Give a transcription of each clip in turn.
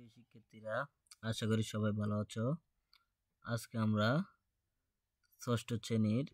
প্রিয় শিক্ষার্থীরা, আশা করি সবাই ভালো আছো। আজকে আমরা ষষ্ঠ শ্রেণীর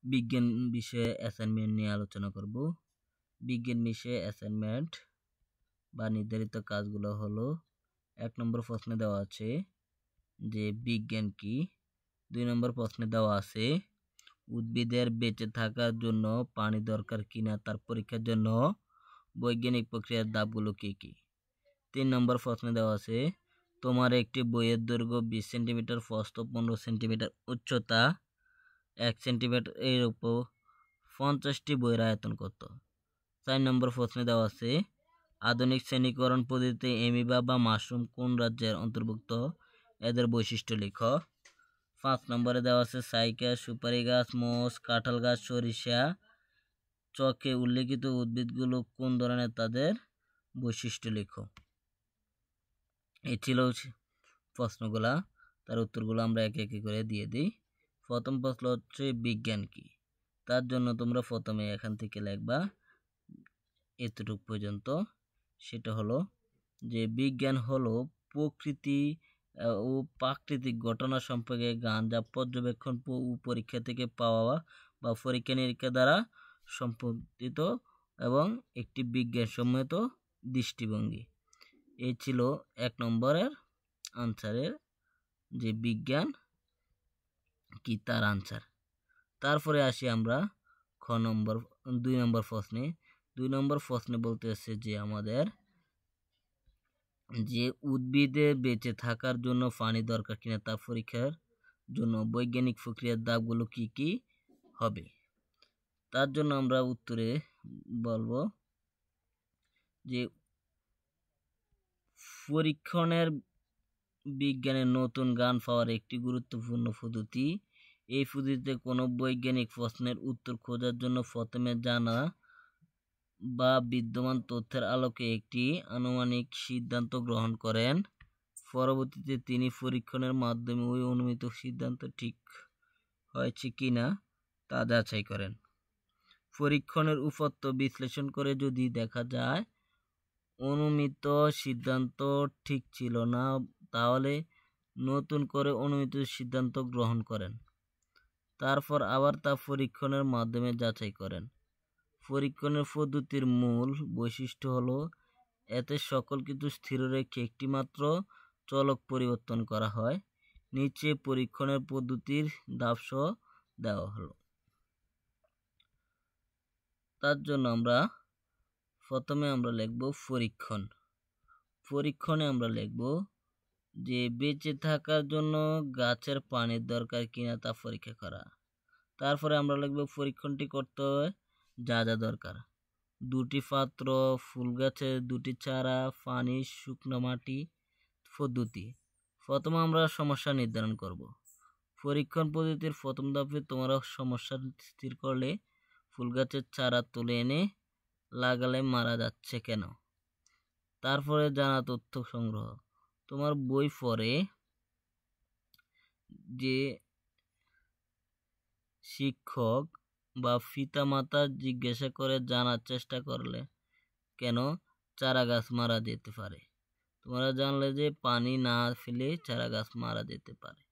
বিজ্ঞান বিষয়ে অ্যাসাইনমেন্ট নিয়ে আলোচনা করব। বিজ্ঞান বিষয়ে অ্যাসাইনমেন্ট বা নির্ধারিত কাজগুলো হলো, 1 নম্বর প্রশ্নে দেওয়া আছে যে বিজ্ঞান কি। 2 নম্বর প্রশ্নে দেওয়া আছে উদ্ভিদের বেঁচে থাকার জন্য পানি দরকার কিনা তার পরীক্ষার জন্য বৈজ্ঞানিক প্রক্রিয়ার ধাপগুলো কি কি। 3 নম্বর প্রশ্নে দেওয়া আছে তোমার একটি বইয়ের দৈর্ঘ্য 20 সেন্টিমিটার, প্রস্থ 15 সেন্টিমিটার, উচ্চতা 1 সেন্টিমিটার, এর উপর 50টি বইয়ের আয়তন কত। 4 নম্বর প্রশ্নে দেওয়া আছে আধুনিক শ্রেণীকরণ পদ্ধতিতে অ্যামিবা বা মাশরুম কোন রাজ্যের অন্তর্ভুক্ত, এদের বৈশিষ্ট্য লিখো। 5 নম্বরে দেওয়া আছে সাইকাস, সুপারি গাছ, মোষ, কাঁঠাল গাছ, সরিষা চকে উল্লেখিত উদ্ভিদগুলো কোন ধরনের, তাদের বৈশিষ্ট্য লিখো। এই ছিল প্রশ্নগুলা, তার উত্তরগুলো আমরা একে একে করে দিয়ে দিই। প্রথম প্রশ্ন হচ্ছে বিজ্ঞান কি। তার জন্য তোমরা প্রথমে এখান থেকে লিখবা এতটুকু পর্যন্ত। সেটা হলো যে বিজ্ঞান হলো প্রকৃতি ও প্রাকৃতিক ঘটনা সম্পর্কে জ্ঞান যা পর্যবেক্ষণ ও পরীক্ষা থেকে পাওয়া বা পরীক্ষা নিরীক্ষা দ্বারা সম্পাদিত এবং একটি বিজ্ঞানসম্মত দৃষ্টিভঙ্গি। এই ছিল 1 নম্বরের আনসারের যে বিজ্ঞান কি তার আনসার। তারপরে আসি আমরা 2 নম্বর প্রশ্নে। 2 নম্বর প্রশ্নে বলতে আছে যে আমাদের যে উদ্ভিদে বেঁচে থাকার জন্য পানি দরকার কিনা তা পরীক্ষার জন্য বৈজ্ঞানিক প্রক্রিয়ার ধাপগুলো কি কি হবে। তার জন্য আমরা উত্তরে বলবো যে পরীক্ষণের বিজ্ঞানের নতুন জ্ঞান পাওয়ার একটি গুরুত্বপূর্ণ পদ্ধতি। এই পদ্ধতিতে কোনো বৈজ্ঞানিক প্রশ্নের উত্তর খোঁজার জন্য প্রথমে জানা বা বিদ্যমান তথ্যের আলোকে একটি আনুমানিক সিদ্ধান্ত গ্রহণ করেন। পরবর্তীতে তিনি পরীক্ষণের মাধ্যমে ওই অনুমিত সিদ্ধান্ত ঠিক হয়েছে কিনা তা যাচাই করেন। পরীক্ষণের উপপাদ্য বিশ্লেষণ করে যদি দেখা যায় অনুমিত সিদ্ধান্ত ঠিক ছিল না, তাহলে নতুন করে অনুমিত সিদ্ধান্ত গ্রহণ করেন। তারপর আবার তা পরীক্ষণের মাধ্যমে যাচাই করেন। পরীক্ষণের পদ্ধতির মূল বৈশিষ্ট্য হলো এতে সকল কিছু স্থির রেখে একটি মাত্র চলক পরিবর্তন করা হয়। নিচে পরীক্ষণের পদ্ধতির ধাপসহ দেওয়া হলো। তার জন্য আমরা প্রথমে লিখব পরীক্ষণ। পরীক্ষণে আমরা লিখব যে বেঁচে থাকার জন্য গাছের পানির দরকার কিনা তা পরীক্ষা করা। তারপরে আমরা লিখব পরীক্ষণটি করতে হয় যা যা দরকার: 2টি পাত্র, ফুল গাছের 2টি চারা, পানি, শুকনো মাটি। পদ্ধতি: প্রথমে আমরা সমস্যা নির্ধারণ করব। পরীক্ষণ পদ্ধতির প্রথম ধাপে তোমরা সমস্যা স্থির করলে ফুল গাছের চারা তুলে এনে লাগালে মারা যাচ্ছে কেন। তারপরে জানা তথ্য সংগ্রহ: তোমার বই পড়ে যে শিক্ষক বা পিতামাতা জিজ্ঞাসা করে জানার চেষ্টা করলে কেন চারা গাছ মারা যেতে পারে। তোমরা জানলে যে পানি না ফেলে চারা গাছ মারা যেতে পারে।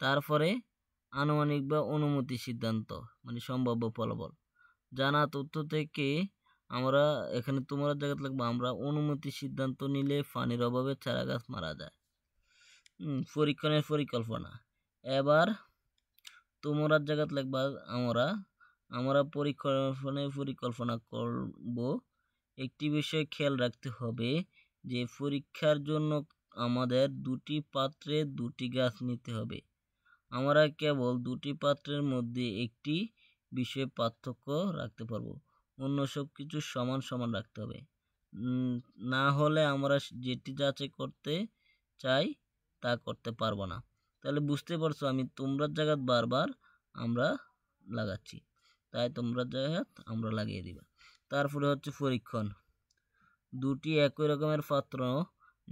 তারপরে আনুমানিক বা অনুমতি সিদ্ধান্ত মানে সম্ভাব্য ফলাফল: জানা তথ্য থেকে আমরা এখানে তোমরা জায়গা লিখবো আমরা অনুমতি সিদ্ধান্ত নিলে পানির অভাবে চারা গাছ মারা যায়। পরীক্ষণের পরিকল্পনা: এবার তোমরা জায়গা লিখবা আমরা পরীক্ষণের পরিকল্পনা করব। একটি বিষয় খেয়াল রাখতে হবে যে পরীক্ষার জন্য আমাদের 2টি পাত্রে 2টি গাছ নিতে হবে। আমরা কেবল 2টি পাত্রের মধ্যে একটি বিষয়ে পার্থক্য রাখতে পারবো, অন্য সব কিছু সমান সমান রাখতে হবে। না হলে আমরা যেটি যাচাই করতে চাই তা করতে পারবো না। তাহলে বুঝতে পারছো আমি তোমরা জায়গা বারবার আমরা লাগাচ্ছি, তাই তোমরা জায়গা আমরা লাগিয়ে দিবা। তারপরে হচ্ছে পরীক্ষণ: 2টি একই রকমের পাত্র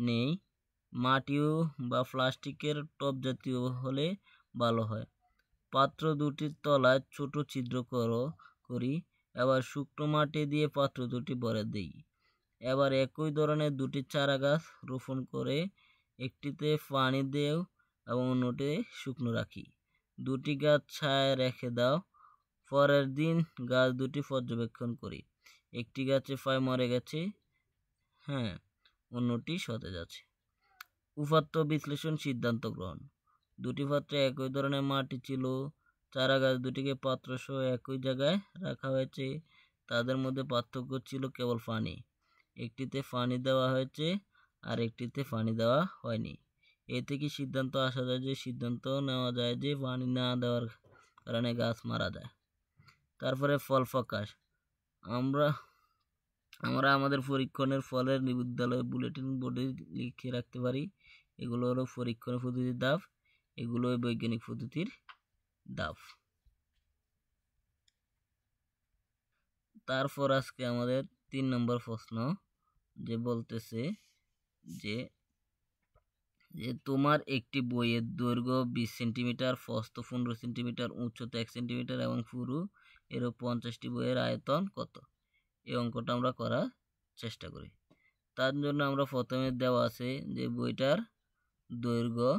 নেই, মাটিও বা প্লাস্টিকের টব জাতীয় হলে ভালো হয়। পাত্র 2টির তলায় ছোট ছিদ্র করি, এবার শুকনো মাটি দিয়ে পাত্র 2টি ভরে দিই। এবার একই ধরনের দুটি চারা গাছ রোপণ করে একটিতে পানি দেও এবং অন্যটি শুকনো রাখি। দুটি গাছ ছায়ায় রেখে দাও। পরের দিন গাছ দুটি পর্যবেক্ষণ করি। একটি গাছে প্রায় মরে গেছে, হ্যাঁ, অন্যটি সতেজ আছে। উপাত্ত বিশ্লেষণ, সিদ্ধান্ত গ্রহণ। দুটি পাত্রে একই ধরনের মাটি ছিল, চারা গাছ দুটিকে পাত্রসহ একই জায়গায় রাখা হয়েছে, তাদের মধ্যে পার্থক্য ছিল কেবল পানি। একটিতে পানি দেওয়া হয়েছে আর একটিতে পানি দেওয়া হয়নি। এ থেকে সিদ্ধান্ত আসা যায় যে সিদ্ধান্ত নেওয়া যায় যে পানি না দেওয়ার কারণে গাছ মারা যায়। তারপরে ফল প্রকাশ। আমরা আমাদের পরীক্ষণের ফলের বিদ্যালয়ে বুলেটিন বোর্ডে লিখে রাখতে পারি। এগুলো হলো পরীক্ষণের পদ্ধতির ধাপ, এগুলো বৈজ্ঞানিক পদ্ধতির ধাপ। তারপর আজকে আমাদের 3 নম্বর প্রশ্ন যে বলতেছে যে তোমার একটি বইয়ের দৈর্ঘ্য 20 সেন্টিমিটার, প্রস্থ 15 সেন্টিমিটার, উচ্চতা 1 সেন্টিমিটার এবং পুরু এর 50টি বইয়ের আয়তন কত? এই অঙ্কটা আমরা করার চেষ্টা করি। তার জন্য আমরা প্রথমে দেওয়া আছে যে বইটার দৈর্ঘ্য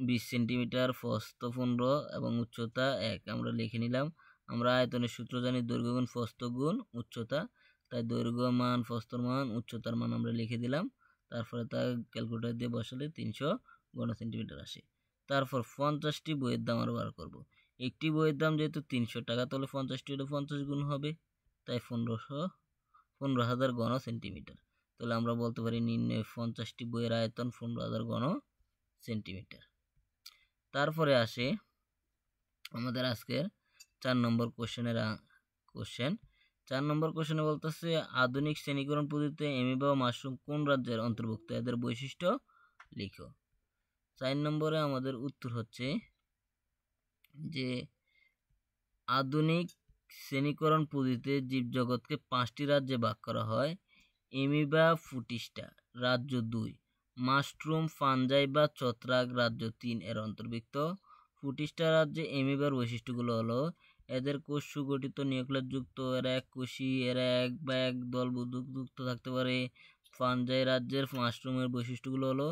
20 সেন্টিমিটার, প্রস্থ 15 এবং উচ্চতা 1 আমরা লিখে নিলাম। আমরা আয়তনের সূত্র জানি দৈর্ঘ্য গুণ প্রস্থ গুণ উচ্চতা, তাই দৈর্ঘ্য মান, প্রস্থর মান, উচ্চতার মান আমরা লিখে দিলাম। তারপরে তা ক্যালকুলেটর দিয়ে বসালে 300 ঘন সেন্টিমিটার আসে। তারপর 50টি বইয়ের দাম আমরা বার করব। একটি বইয়ের দাম যেহেতু 300 টাকা, তাহলে 50টি হলে 50 গুণ হবে, তাই 15,000 ঘন সেন্টিমিটার। তাহলে আমরা বলতে পারি নির্ণয় 50টি বইয়ের আয়তন 15,000 ঘন সেন্টিমিটার। তারপরে আসে আমাদের আজকের 4 নম্বর কোশ্চেন। 4 নম্বর কোশ্চেনে বলতেছে আধুনিক শ্রেণীকরণ পদ্ধতিতে অ্যামিবা ও মাশরুম কোন রাজ্যের অন্তর্ভুক্ত, এদের বৈশিষ্ট্য লিখো। 4 নম্বরে আমাদের উত্তর হচ্ছে যে আধুনিক শ্রেণীকরণ পদ্ধতিতে জীবজগৎকে 5টি রাজ্যে ভাগ করা হয়। অ্যামিবা, ফুটিস্টা রাজ্য 2, মাশরুম, ফানজাই বা ছত্রাক রাজ্য 3 এর অন্তর্ভুক্ত। ফুটিস্টা রাজ্যে অ্যামিবার বৈশিষ্ট্যগুলো হলো এদের কোষ সুগঠিত নিউক্লিয়াস যুক্ত, এরা এককোষী, এরা এক বা এক দল যুক্ত থাকতে পারে। ফানজাই রাজ্যের মাশরুমের বৈশিষ্ট্যগুলো হলো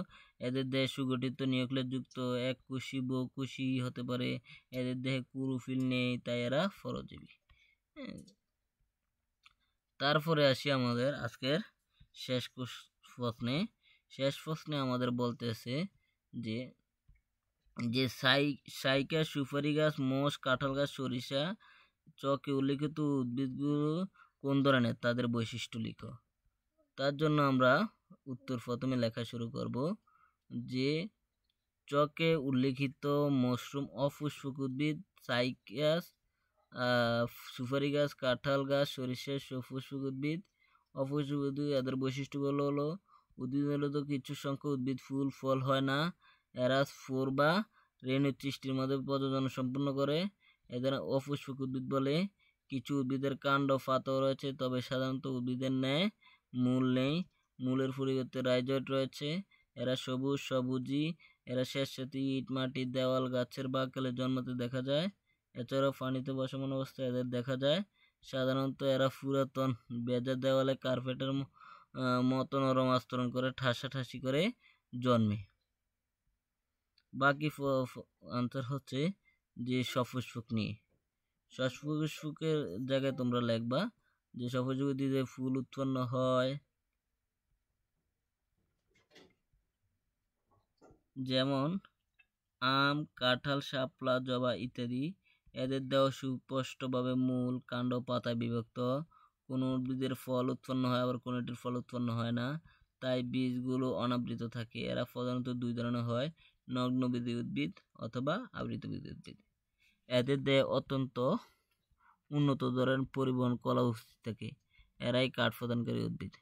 এদের দেহে সুগঠিত নিউক্লিয়াস যুক্ত, এককোষী, বহুকোষী হতে পারে, এদের দেহে ক্লোরোফিল নেই, তাই এরা পরজীবী। তারপরে আসি আমাদের আজকের শেষ প্রশ্নে আমাদের বলতেছে যে সাইকা, সুপারি গাছ, মোষ, কাঁঠাল গাছ, সরিষা চকে উল্লিখিত উদ্ভিদগুলো কোন ধরনের, তাদের বৈশিষ্ট্য লিখো। তার জন্য আমরা উত্তর প্রথমে লেখা শুরু করব যে চকে উল্লিখিত মাশরুম অপুষ্পক উদ্ভিদ, সাইকাস, সুপারি গাছ, কাঁঠাল গাছ, সরিষা সপুষ্পক উদ্ভিদ। অপুষ্পক উদ্ভিদ এদের বৈশিষ্ট্যগুলো হলো উদ্ভিদ কিছু সংখ্যক উদ্ভিদ ফুল ফল হয় না, এরা স্পোর বা রেণু সৃষ্টির মধ্যে প্রজনন সম্পন্ন করে, এদের অপুষ্পক উদ্ভিদ বলে। কিছু উদ্ভিদের কাণ্ড পাতাও রয়েছে, তবে সাধারণত উদ্ভিদের ন্যায় মূল নেই, মূলের পরিবর্তে রাইজয়েড রয়েছে, এরা সবুজি, এরা স্যাঁতসেঁতে ইট, মাটি, দেওয়াল, গাছের বাকলে জন্মাতে দেখা যায়। এছাড়াও পানিতে বসমান অবস্থায় এদের দেখা যায়। সাধারণত এরা পুরাতন ভেজা দেওয়ালে কার্পেটের মতো নরম আস্তরণ করে ঠাসাঠাসি করে জন্মে। বাকি আনসার হচ্ছে যে সপুষ্পক নিয়ে। সপুষ্পকের জায়গায় তোমরা লিখবা যে সপুষ্পক দিয়ে ফুল উৎপন্ন হয়, যেমন আম, কাঁঠাল, শাপলা, জবা ইত্যাদি। এদের দেওয়া সুস্পষ্টভাবে মূল, কাণ্ড, পাতায় বিভক্ত। কোনো উদ্ভিদের ফল উৎপন্ন হয়, আবার কোনোটির ফল উৎপন্ন হয় না, তাই বীজগুলো অনাবৃত থাকে। এরা প্রধানত 2 ধরনের হয়, নগ্নবীজী উদ্ভিদ অথবা আবৃতবীজী উদ্ভিদ। এদের দেহে অত্যন্ত উন্নত ধরনের পরিবহন কলা উপস্থিত থাকে, এরাই কাঠ প্রদানকারী উদ্ভিদ।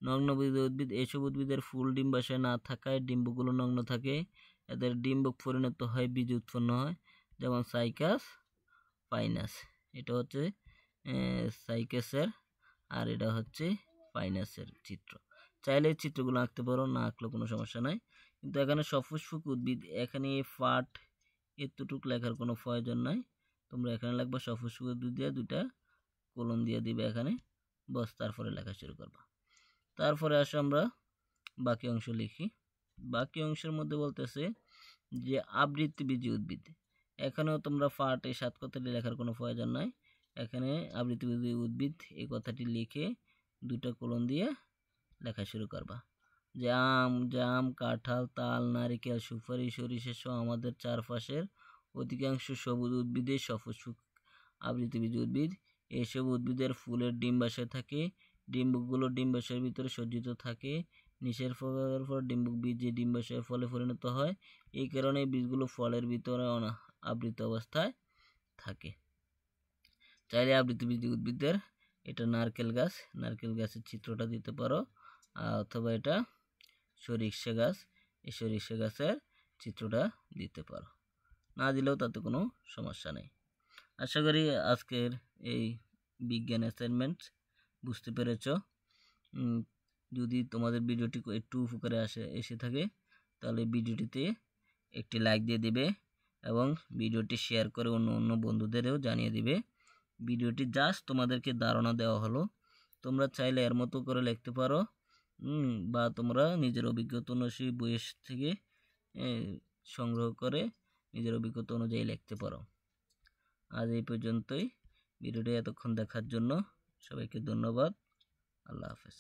নগ্নবীজী উদ্ভিদ, এসব উদ্ভিদের ফুল ডিম্বাশয় না থাকায় ডিম্বগুলো নগ্ন থাকে, এদের ডিম্ব পরিণত হয় বীজ উৎপন্ন হয়, যেমন সাইকাস, পাইনাস। এটা হচ্ছে সাইকাসের আর এটা হচ্ছে পাইনাসের চিত্র। চাইলে এই চিত্রগুলো আঁকতে পারো, না আঁকলেও কোনো সমস্যা নাই, কিন্তু এখানে সপুষ্পক উদ্ভিদ, এখানে পাট এতটুক লেখার কোনো প্রয়োজন নাই। তোমরা এখানে লিখবা সপুষ্পক উদ্ভিদ দিয়ে 2টা কোলন দিয়ে দিবে এখানে, বস তারপরে লেখা শুরু করবা। তারপরে আসো আমরা বাকি অংশ লিখি। বাকি অংশের মধ্যে বলতেছে যে আবৃত্তিবীজী উদ্ভিদ। এখানেও তোমরা পার্টে 7 কথাটি লেখার কোনো প্রয়োজন নাই। এখানে আবৃত্তিবীজী উদ্ভিদ এই কথাটি লিখে 2টা কোলন দিয়ে লেখা শুরু করবা। যে আম, জাম, কাঁঠাল, তাল, নারিকেল, সুপারি, সরিষা সহ আমাদের চারপাশের অধিকাংশ সবুজ উদ্ভিদে সপুষ্পক আবৃতবীজী উদ্ভিদ। এইসব উদ্ভিদের ফুলের ডিম্বাশয় থাকে। ডিম্বকগুলো ডিম্বাশয়ের ভিতরে সজ্জিত থাকে। নিষের পর ডিম্বক বীজ যে ডিম্বাশয়ের ফলে পরিণত হয়। এই কারণে বীজগুলো ফলের ভিতরে আবৃত অবস্থায় থাকে। চাইলে আবৃতবীজী উদ্ভিদের এটা নারকেল গাছ, নারকেল গাছের চিত্রটা দিতে পারো, অথবা এটা সরিষা গাছ, এই সরিষা গাছের চিত্রটা দিতে পারো। না দিলেও তাতে কোনো সমস্যা নেই। আশা করি আজকের এই বিজ্ঞান অ্যাসাইনমেন্ট বুঝতে পেরেছ। যদি তোমাদের ভিডিওটি একটু উপকারে এসে থাকে তাহলে ভিডিওটিতে একটি লাইক দিয়ে দিবে এবং ভিডিওটি শেয়ার করে অন্য বন্ধুদেরও জানিয়ে দিবে। ভিডিওটি জাস্ট তোমাদেরকে ধারণা দেওয়া হলো, তোমরা চাইলে এর মতো করে লিখতে পারো, বা তোমরা নিজের অভিজ্ঞতা অনুযায়ী বইয়ের থেকে সংগ্রহ করে নিজের অভিজ্ঞতা অনুযায়ী লিখতে পারো। আজ এই পর্যন্তই। ভিডিওটি এতক্ষণ দেখার জন্য সবাইকে ধন্যবাদ। আল্লাহ হাফেজ।